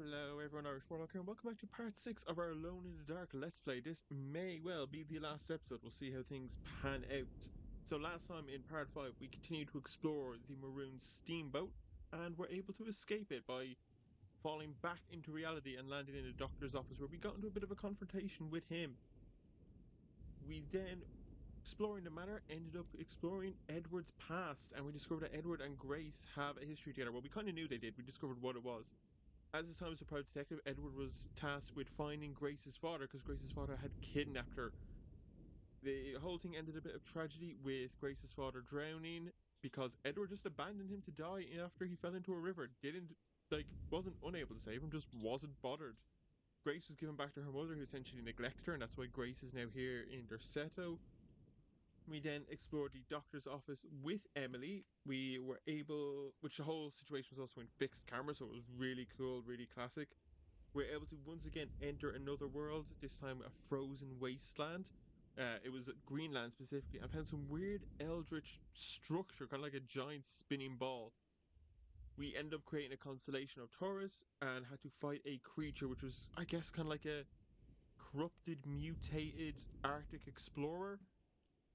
Hello everyone, Irish Warlock here, and welcome back to part 6 of our Alone in the Dark Let's Play. This may well be the last episode, we'll see how things pan out. So last time in part 5 we continued to explore the maroon steamboat, and were able to escape it by falling back into reality and landing in the doctor's office, where we got into a bit of a confrontation with him. We then, exploring the manor, ended up exploring Edward's past, and we discovered that Edward and Grace have a history together. Well, we kind of knew they did, we discovered what it was. As his time as a private detective, Edward was tasked with finding Grace's father, because Grace's father had kidnapped her. The whole thing ended a bit of tragedy, with Grace's father drowning because Edward just abandoned him to die after he fell into a river. Wasn't unable to save him, just wasn't bothered. Grace was given back to her mother, who essentially neglected her, and that's why Grace is now here in Derceto. We then explored the doctor's office with Emily. We were able, which the whole situation was also in fixed camera, so it was really cool, really classic. We're able to once again enter another world, this time a frozen wasteland. It was Greenland specifically. I found some weird eldritch structure, kind of like a giant spinning ball. We ended up creating a constellation of Taurus and had to fight a creature which was, I guess, kind of like a corrupted, mutated Arctic explorer.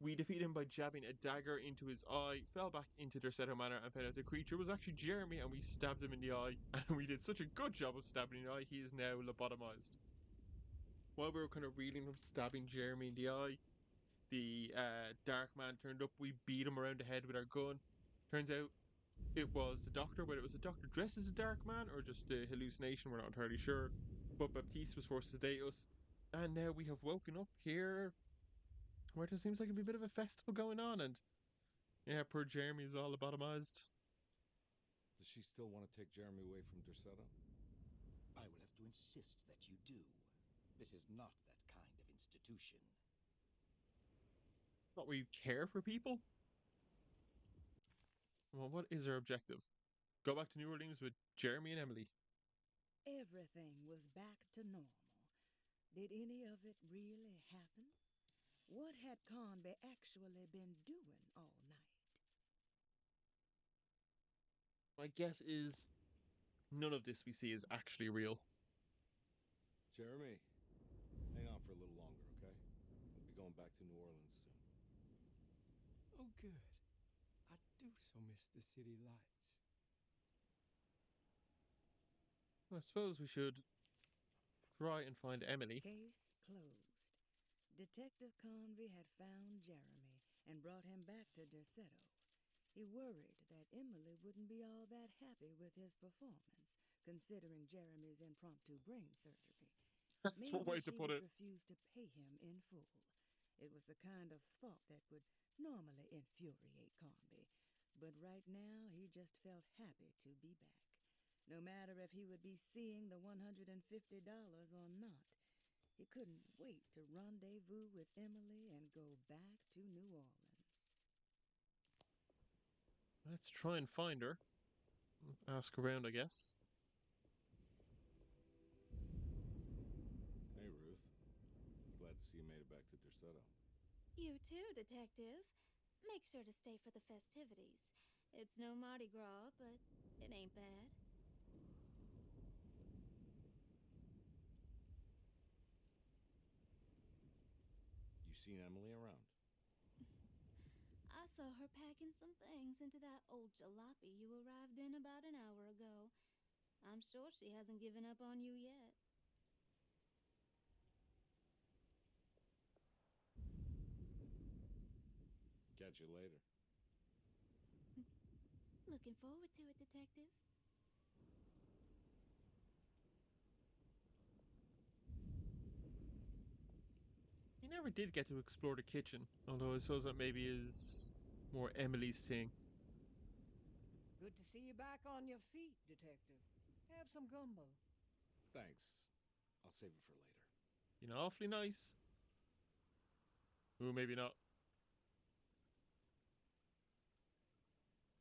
We defeated him by jabbing a dagger into his eye, fell back into Derceto Manor, and found out the creature was actually Jeremy, and we stabbed him in the eye. And we did such a good job of stabbing in the eye, he is now lobotomized. While we were kind of reeling from stabbing Jeremy in the eye, the dark man turned up. We beat him around the head with our gun. Turns out it was the doctor, whether it was the doctor dressed as a dark man or just a hallucination, we're not entirely sure. But Baptiste was forced to sedate us. And now we have woken up here where there seems like to be a bit of a festival going on, and yeah, poor Jeremy is all lobotomized. Does she still want to take Jeremy away from Derceto? I will have to insist that you do. This is not that kind of institution. Not where you care for people? Well, what is our objective? Go back to New Orleans with Jeremy and Emily. Everything was back to normal. Did any of it really happen? What had Conby actually been doing all night? My guess is none of this we see is actually real. Jeremy, hang on for a little longer, okay? We'll be going back to New Orleans soon. Oh, good. I do so miss the city lights. I suppose we should try and find Emily. Case closed. Detective Conby had found Jeremy and brought him back to Derceto. He worried that Emily wouldn't be all that happy with his performance, considering Jeremy's impromptu brain surgery. That's one way to put it. Refuse to pay him in full. It was the kind of thought that would normally infuriate Conby, but right now he just felt happy to be back. No matter if he would be seeing the $150 or not, he couldn't wait to rendezvous with Emily and go back to New Orleans. Let's try and find her. Ask around, I guess. Hey, Ruth. Glad to see you made it back to Derceto. You too, Detective. Make sure to stay for the festivities. It's no Mardi Gras, but it ain't bad. You seen Emily around? I saw her packing some things into that old jalopy you arrived in about an hour ago. I'm sure she hasn't given up on you yet. Catch you later. Looking forward to it, Detective. He never did get to explore the kitchen, although I suppose that maybe is more Emily's thing. Good to see you back on your feet, Detective. Have some gumbo. Thanks. I'll save it for later. You know, awfully nice. Ooh, maybe not.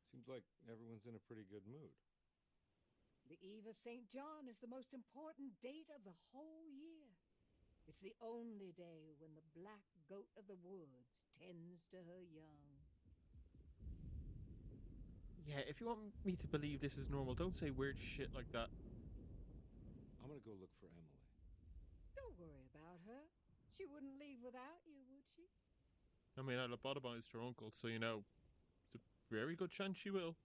Seems like everyone's in a pretty good mood. The Eve of St. John is the most important date of the whole year. It's the only day when the black goat of the woods tends to her young. Yeah, if you want me to believe this is normal, don't say weird shit like that. gonna go look for Emily. Don't worry about her. She wouldn't leave without you, would she? I mean, I lobotomized her uncle, so you know, it's a very good chance she will.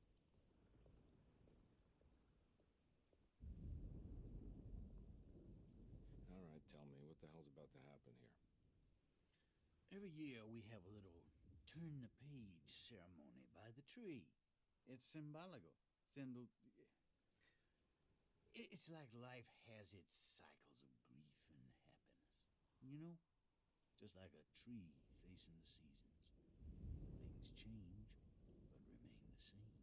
All right, tell me, what the hell's about to happen here? Every year we have a little turn the page ceremony by the tree. It's symbolical. It's like life has its cycles of grief and happiness. You know? Just like a tree facing the seasons. Things change, but remain the same.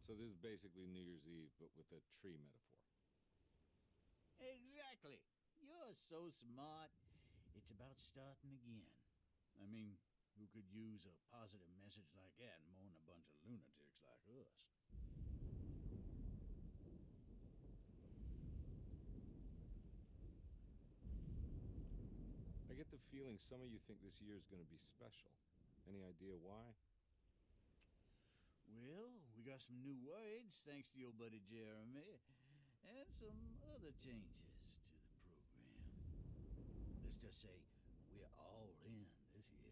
So this is basically New Year's Eve, but with a tree metaphor. Exactly. You're so smart. It's about starting again. I mean, who could use a positive message like that more than a bunch of lunatics like us? I get the feeling some of you think this year is gonna be special. Any idea why? Well, we got some new words, thanks to your buddy Jeremy, and some other changes to the program. Let's just say we're all in this year.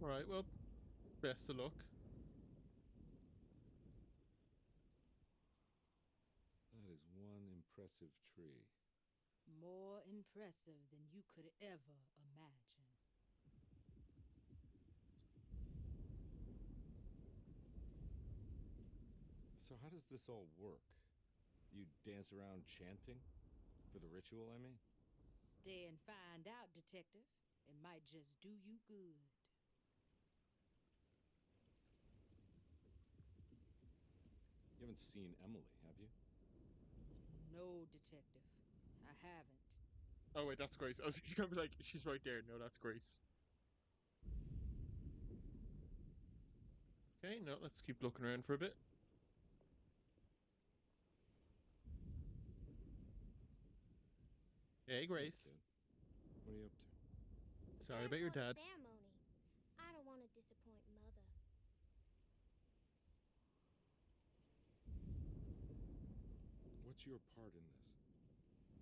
Alright, well, best of luck. That is one impressive tree. More impressive than you could ever imagine. So how does this all work? You dance around chanting? For the ritual, I mean? Stay and find out, Detective. It might just do you good. You haven't seen Emily, have you? No, Detective. I haven't. Oh wait, that's Grace. I was gonna be like, she's right there. No, that's Grace. Okay, no, let's keep looking around for a bit. Hey, Grace. Kid. What are you up to? Sorry about your dad. Ceremony. I don't want to disappoint Mother. What's your part in this?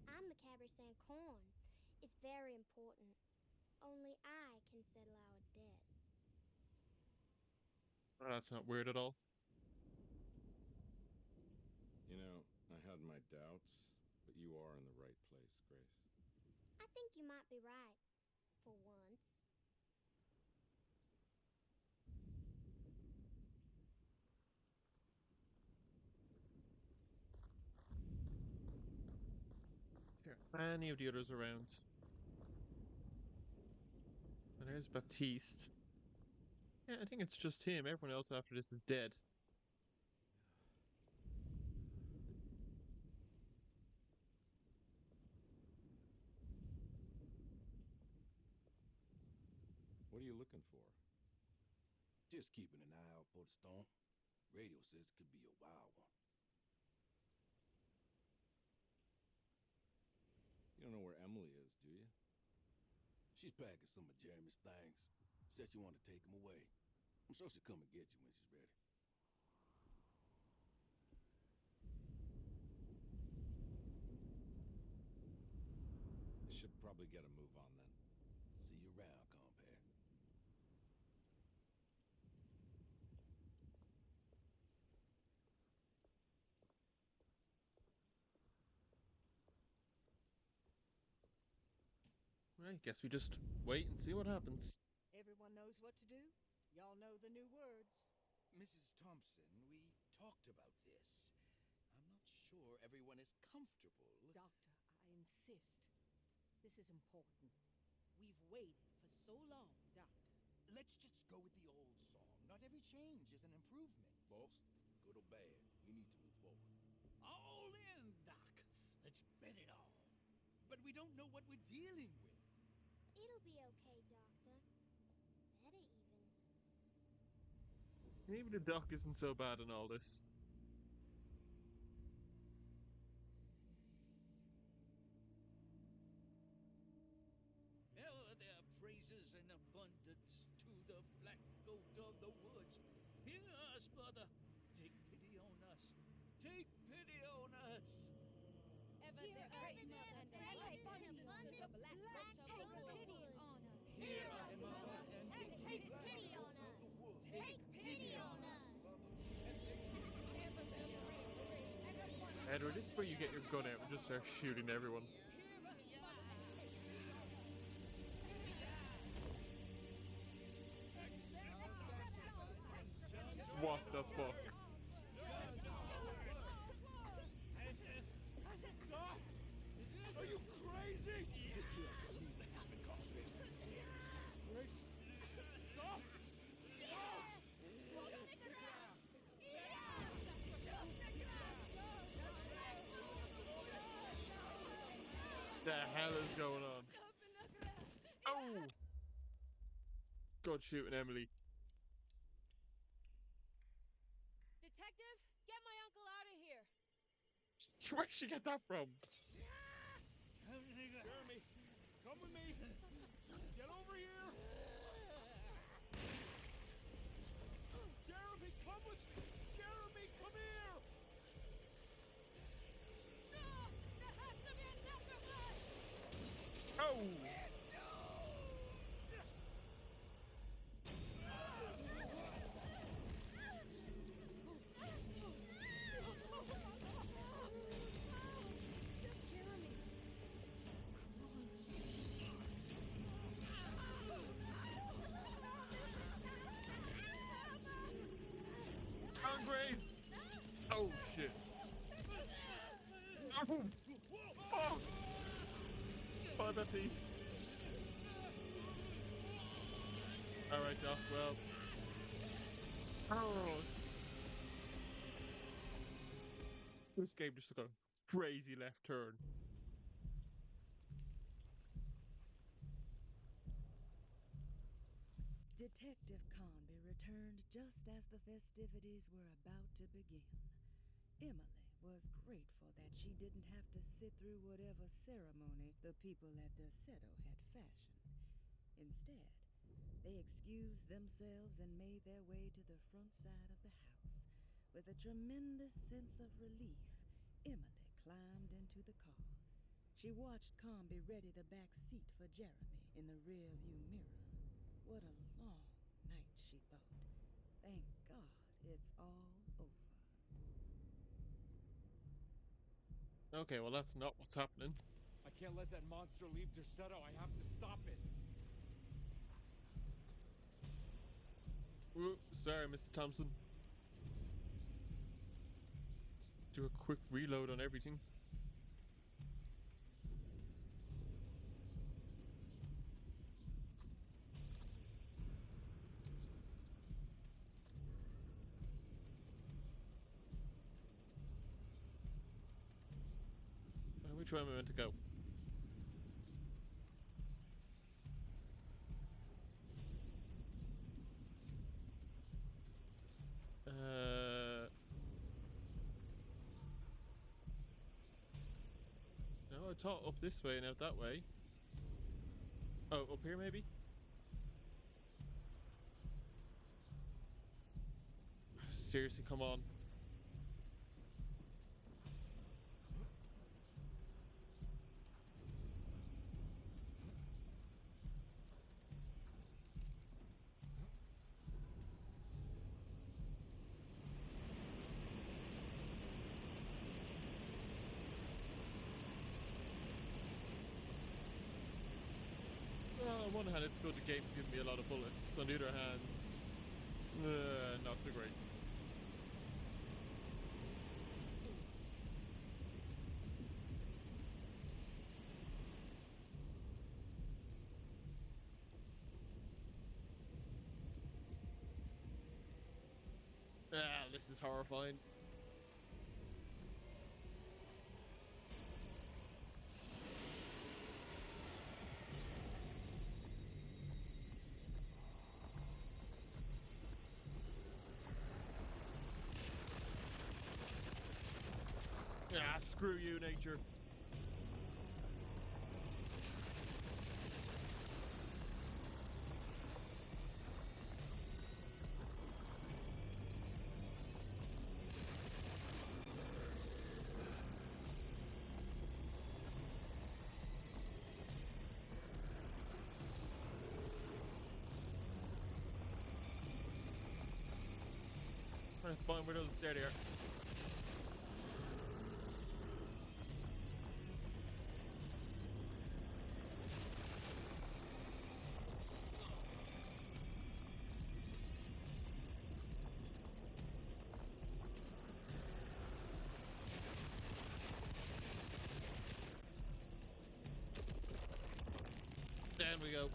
I'm the Cabersan Corn. It's very important. Only I can settle our debt. Oh, that's not weird at all. You know, I had my doubts, but you are in the right place, Grace. I think you might be right. For once. There are any of the others around. And there's Baptiste. Yeah, I think it's just him. Everyone else after this is dead. What are you looking for? Just keeping an eye out for the storm. Radio says it could be a wild one. You don't know where Emily is, do you? She's packing some of Jeremy's things. Said she wanted to take them away. I'm sure she'll come and get you when she's ready. I should probably get a move on then. See you around, compare. Right, guess we just wait and see what happens. Everyone knows what to do? Y'all know the new words. Mrs. Thompson, we talked about this. I'm not sure everyone is comfortable. Doctor, I insist. This is important. We've waited for so long, Doctor. Let's just go with the old song. Not every change is an improvement. Boss, good or bad, we need to move forward. All in, Doc. Let's bet it all. But we don't know what we're dealing with. It'll be okay, Doctor. Better even. Maybe the doc isn't so bad in all this. There are praises and Mother, take pity on us. Take pity on us. Hear us, Mother, and take pity on us. Take pity on us. Hear us, Mother, and Take pity on us. Take pity on us. Edward, this is where you get your gun out and just start shooting everyone. What the fuck? Stop! Are you crazy? Grace, stop! The hell is going on? Oh! God shooting Emily. Detective, get my uncle out of here. Where'd she get that from? Jeremy, come with me. Get over here. Jeremy, come with. Jeremy, come here. No! There has to be another one! Oh! On Grace! Oh shit! Oh! Fuck! By the beast! Alright, Doc, well. Oh! This game just took a crazy left turn. Detective Conby returned just as the festivities were about to begin. Emily was grateful that she didn't have to sit through whatever ceremony the people at Derceto had fashioned. Instead, they excused themselves and made their way to the front side of the house. With a tremendous sense of relief, Emily climbed into the car. She watched Conby ready the back seat for Jeremy in the rearview mirror. What a long night, she thought. Thank God it's all over. Okay, well that's not what's happening. I can't let that monster leave Derceto. I have to stop it. Ooh, sorry, Mr. Thompson. Just do a quick reload on everything. Which way am I meant to go? No, I thought up this way and out that way. Oh, up here maybe? Seriously, come on. Well, on one hand, it's good the game's giving me a lot of bullets. On the other hand, not so great. Ah, this is horrifying. Ah, screw you, nature. trying to find where those. There they are. There we go.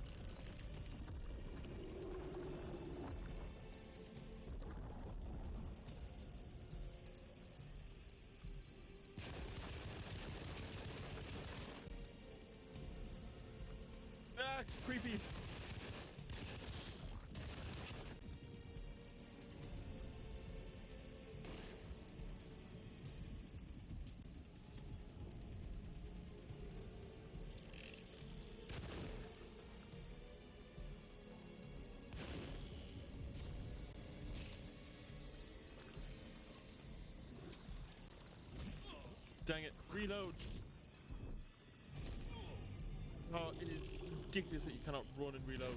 Ah, creepies. Dang it, reload. Oh, it is ridiculous that you cannot run and reload.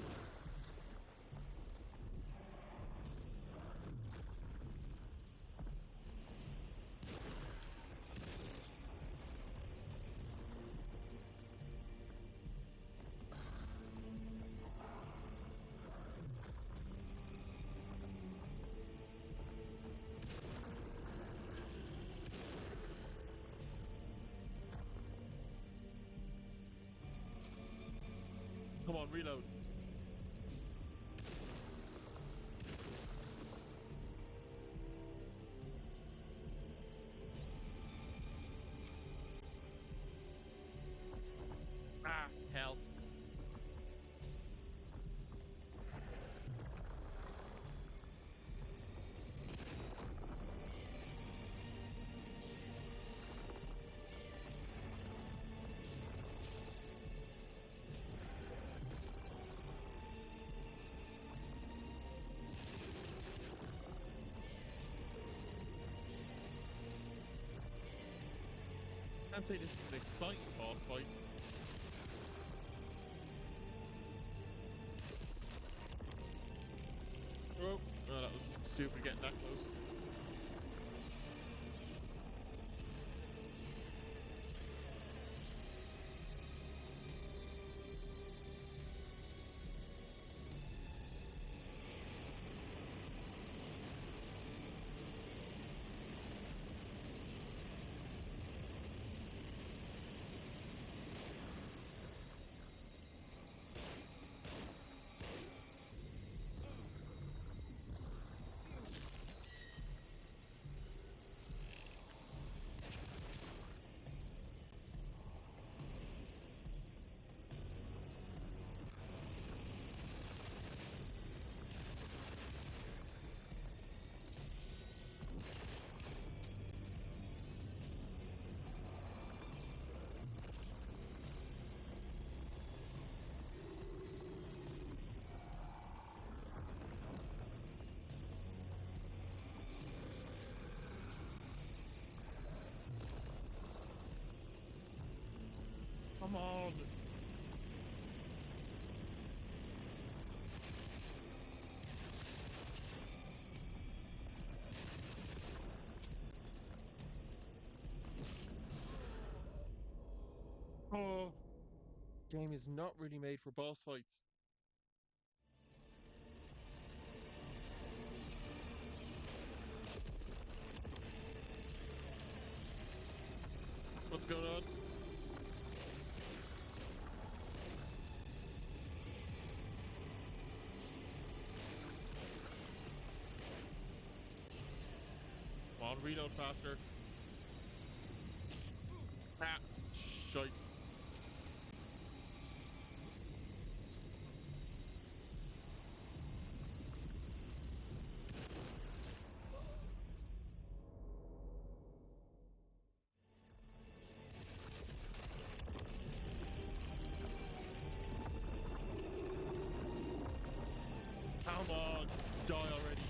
Come on, reload. Ah, hell. I'd say this is an exciting boss fight. Oh, oh, that was stupid getting that close. Come on. Oh, game is not really made for boss fights. What's going on? Come on, reload faster. Ah, shite. Come on, die already.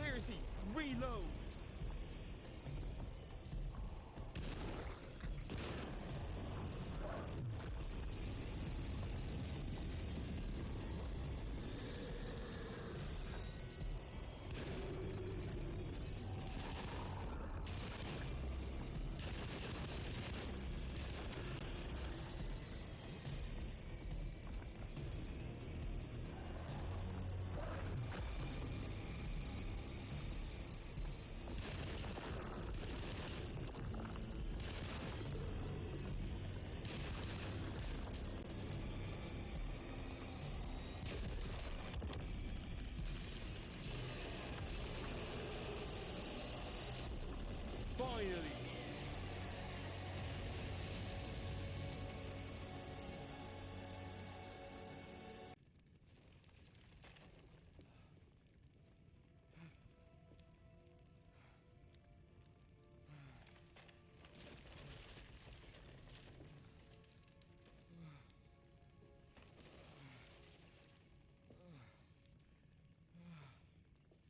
Seriously, reload. Finally.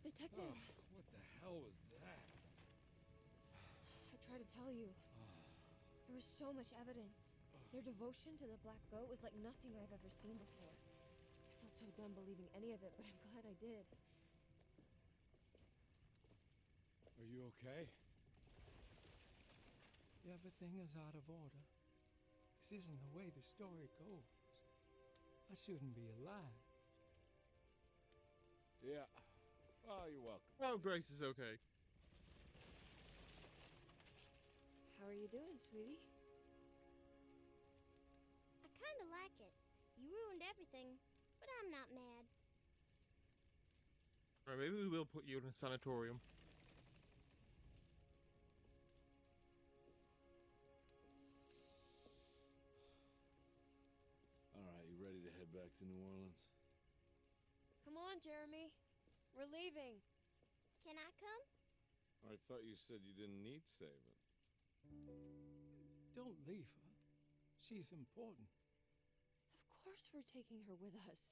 Detective, What the hell was that? I tried to tell you. There was so much evidence. Their devotion to the Black Goat was like nothing I've ever seen before. I felt so dumb believing any of it, but I'm glad I did. Are you okay? Everything is out of order. This isn't the way the story goes. I shouldn't be alive. Yeah. Oh, you're welcome. Oh, Grace is okay. How are you doing, sweetie? I kinda like it. You ruined everything, but I'm not mad. Alright, maybe we will put you in a sanatorium. All right, you ready to head back to New Orleans? Come on, Jeremy. We're leaving. Can I come? I thought you said you didn't need saving. Don't leave her. She's important. Of course we're taking her with us.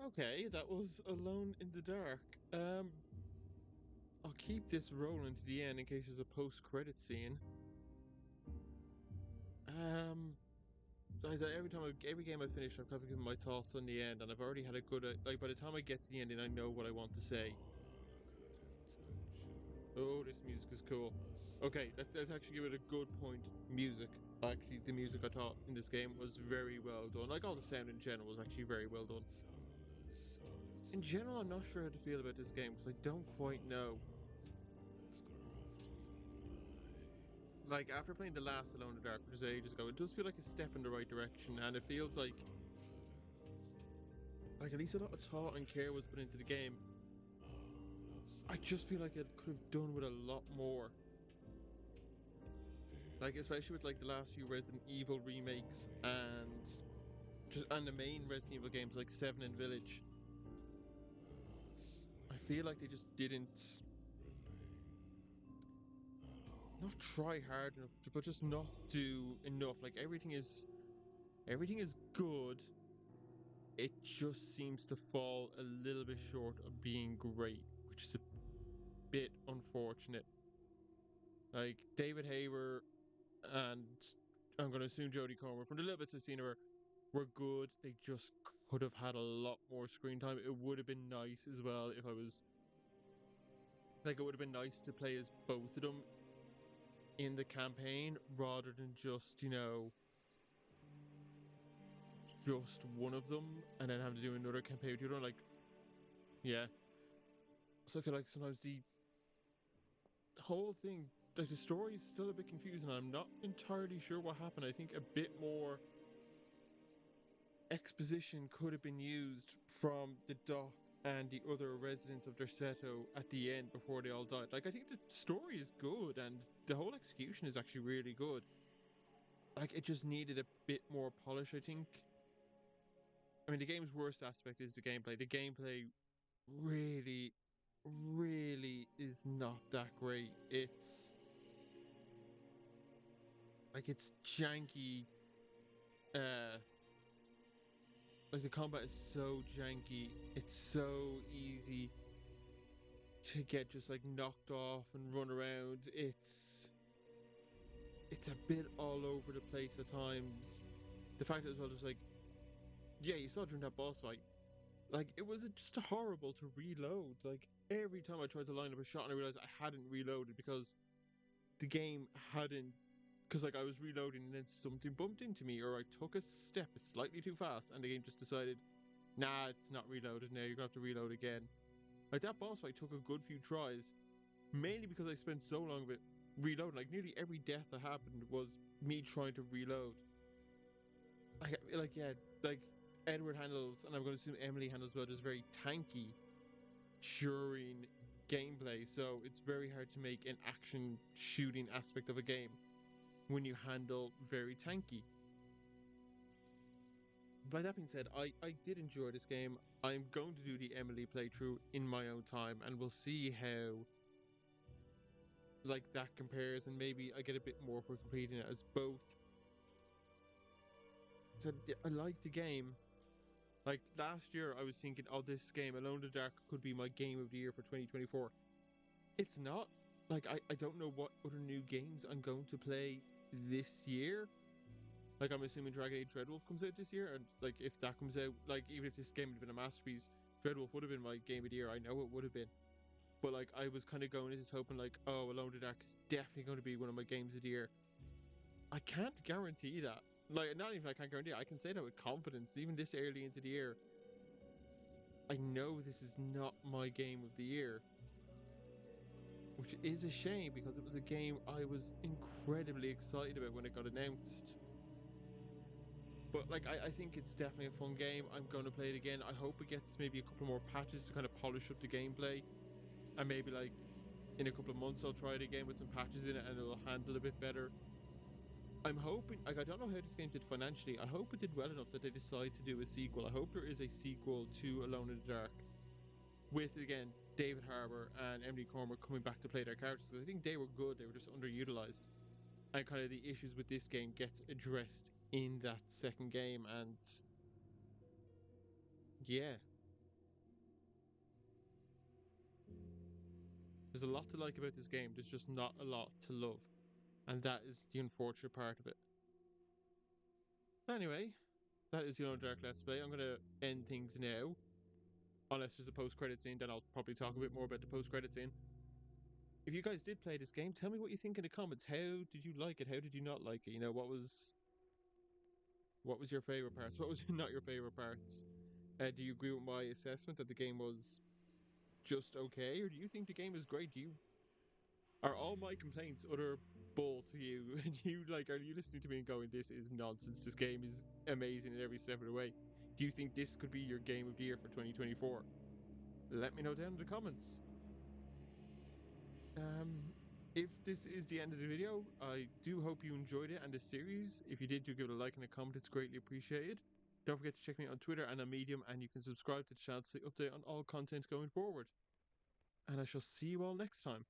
Okay, that was Alone in the Dark. I'll keep this rolling to the end in case there's a post-credit scene. Every game I finish, I've kind of given my thoughts on the end, and I've already had a good like. By the time I get to the ending, I know what I want to say. Oh, this music is cool. Okay, let's actually give it a good point. Music. Actually, the music I thought in this game was very well done. Like all the sound in general was actually very well done. In general, I'm not sure how to feel about this game because I don't quite know. Like, after playing the last Alone in the Dark, which was ages ago, it does feel like a step in the right direction, and it feels like at least a lot of thought and care was put into the game. I just feel like it could have done with a lot more. Like, especially with like the last few Resident Evil remakes and the main Resident Evil games like 7 and Village. I feel like they just didn't not try hard enough, but just not do enough. Like everything is good. It just seems to fall a little bit short of being great, which is a bit unfortunate. Like David Haber and I'm going to assume Jodie Comer, from the little bits I've seen of her, were good. They just could have had a lot more screen time. It would have been nice as well if I was like, it would have been nice to play as both of them in the campaign rather than just, just one of them and then having to do another campaign with the other. Like, yeah. So I feel like sometimes the whole thing like the story is still a bit confusing. I'm not entirely sure what happened. I think a bit more exposition could have been used from the doc and the other residents of Derceto at the end before they all died. Like, I think the story is good and the whole execution is actually really good. Like, it just needed a bit more polish, I think. I mean, the game's worst aspect is the gameplay. The gameplay really, really is not that great. It's like it's janky. Like the combat is so janky. It's so easy to get just like knocked off and run around. It's a bit all over the place at times. The fact that as well, just like, yeah, you saw during that boss fight, like it was just horrible to reload. Like every time I tried to line up a shot and I realized I hadn't reloaded because the game hadn't, because like I was reloading and then something bumped into me or I took a step slightly too fast and the game just decided, nah, it's not reloaded now, you're gonna have to reload again. Like that boss fight took a good few tries, mainly because I spent so long with reloading. Like nearly every death that happened was me trying to reload. Like yeah, like Edward handles, and I'm going to assume Emily handles well, just very tanky during gameplay. So it's very hard to make an action shooting aspect of a game when you handle very tanky. By that being said, I did enjoy this game. I'm going to do the Emily playthrough in my own time, and we'll see how like that compares, and maybe I get a bit more for completing it as both. So I like the game. Like last year, I was thinking, oh, this game, Alone in the Dark, could be my game of the year for 2024. It's not. Like I don't know what other new games I'm going to play this year. Like I'm assuming Dragon Age Dreadwolf comes out this year, and like if that comes out, like even if this game had been a masterpiece, Dreadwolf would have been my game of the year. I know it would have been. But like I was kind of going into this hoping like, oh, Alone in the Dark is definitely going to be one of my games of the year. I can't guarantee that. Like not even I can't guarantee it. I can say that with confidence, even this early into the year. I know this is not my game of the year, which is a shame because it was a game I was incredibly excited about when it got announced. But like I think it's definitely a fun game. I'm going to play it again. I hope it gets maybe a couple more patches to kind of polish up the gameplay, and maybe like in a couple of months I'll try it again with some patches in it and it'll handle a bit better. I'm hoping, like I don't know how this game did financially. I hope it did well enough that they decide to do a sequel. I hope there is a sequel to Alone in the Dark with again David Harbour and Emily Cormack coming back to play their characters. I think they were good. They were just underutilized, and kind of the issues with this game gets addressed in that second game. And yeah, there's a lot to like about this game. There's just not a lot to love, and that is the unfortunate part of it. But anyway, that is the Alone in the Dark Let's Play. I'm going to end things now. Unless there's a post-credit scene, then I'll probably talk a bit more about the post-credit scene. If you guys did play this game, tell me what you think in the comments. How did you like it? How did you not like it? You know, what was your favorite parts? What was not your favorite parts? Do you agree with my assessment that the game was just okay, or do you think the game is great? Are all my complaints utter bull to you? And you like, are you listening to me and going, "This is nonsense. This game is amazing in every step of the way"? Do you think this could be your game of the year for 2024? Let me know down in the comments. If this is the end of the video, I do hope you enjoyed it and the series. If you did, do give it a like and a comment. It's greatly appreciated. Don't forget to check me out on Twitter and on Medium, and you can subscribe to the channel to stay updated on all content going forward. And I shall see you all next time.